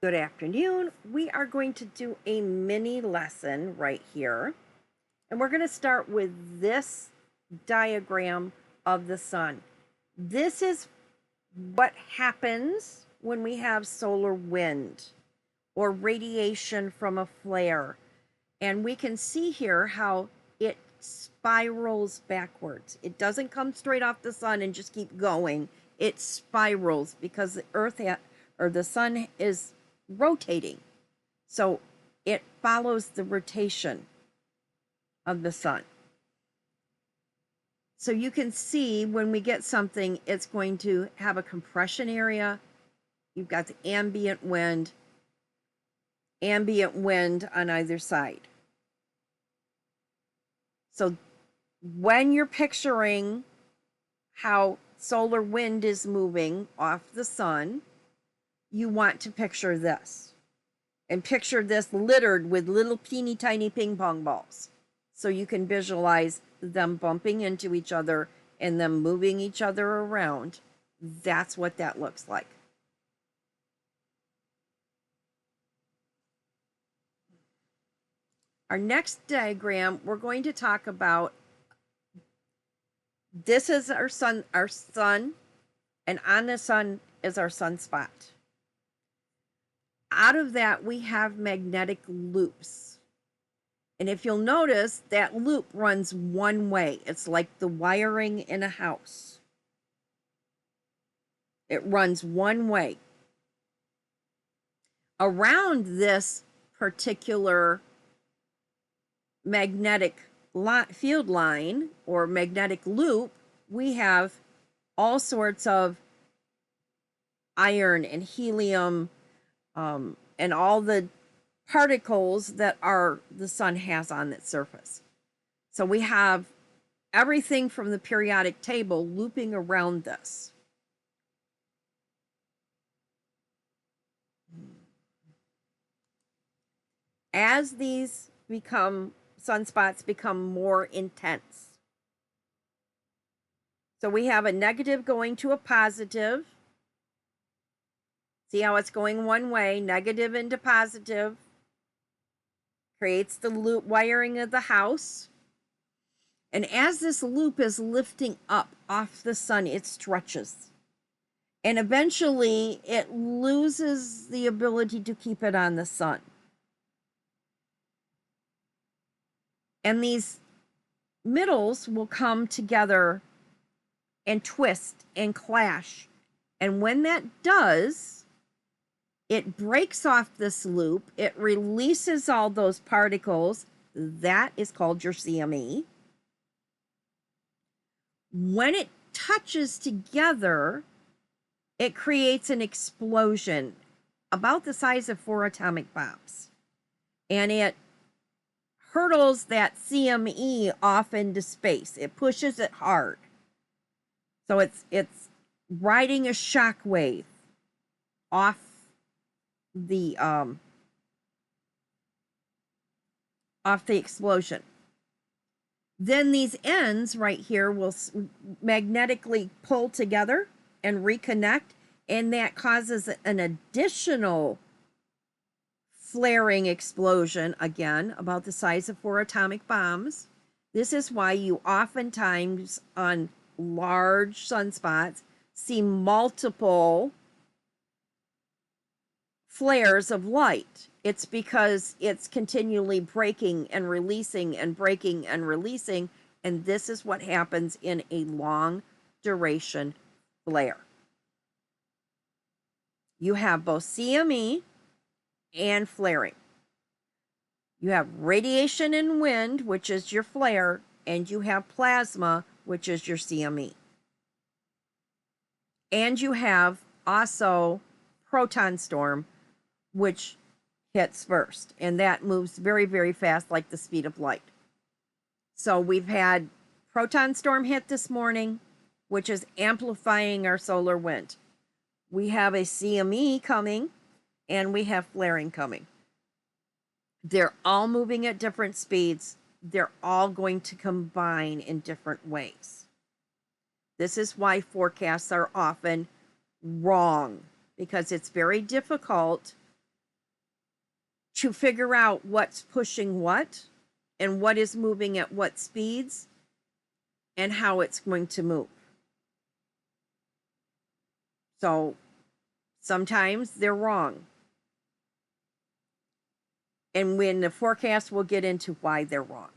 Good afternoon. We are going to do a mini lesson right here. And we're going to start with this diagram of the sun. This is what happens when we have solar wind or radiation from a flare. And we can see here how it spirals backwards. It doesn't come straight off the sun and just keep going. It spirals because the earth or the sun is rotating. So it follows the rotation of the sun. So you can see when we get something, it's going to have a compression area. You've got the ambient wind on either side. So when you're picturing how solar wind is moving off the sun, you want to picture this. And picture this littered with little teeny tiny ping pong balls. So you can visualize them bumping into each other and them moving each other around. That's what that looks like. Our next diagram, we're going to talk about, this is our sun, and on the sun is our sunspot. Out of that, we have magnetic loops. And if you'll notice, that loop runs one way. It's like the wiring in a house. It runs one way. Around this particular magnetic field line or magnetic loop, we have all sorts of iron and helium and all the particles that the sun has on its surface. So we have everything from the periodic table looping around this. As these sunspots become more intense. So we have a negative going to a positive. See how it's going one way, negative into positive. Creates the loop wiring of the house. And as this loop is lifting up off the sun, it stretches. And eventually it loses the ability to keep it on the sun. And these middles will come together and twist and clash. And when that does, it breaks off this loop. It releases all those particles. That is called your CME. When it touches together, it creates an explosion about the size of 4 atomic bombs. And it hurtles that CME off into space. It pushes it hard. So it's riding a shock wave off the explosion. Then these ends right here will magnetically pull together and reconnect, and that causes an additional flaring explosion, again, about the size of 4 atomic bombs. This is why you oftentimes on large sunspots see multiple flares of light. It's because it's continually breaking and releasing and breaking and releasing, and this is what happens in a long duration flare. You have both CME and flaring. You have radiation and wind, which is your flare, and you have plasma, which is your CME. And you have also proton storm, which hits first, and that moves very, very fast, like the speed of light. So we've had proton storm hit this morning, which is amplifying our solar wind. We have a CME coming, and we have flaring coming. They're all moving at different speeds. They're all going to combine in different ways. This is why forecasts are often wrong, because it's very difficult to figure out what's pushing what and what is moving at what speeds and how it's going to move. So sometimes they're wrong. And when the forecast, we'll get into why they're wrong.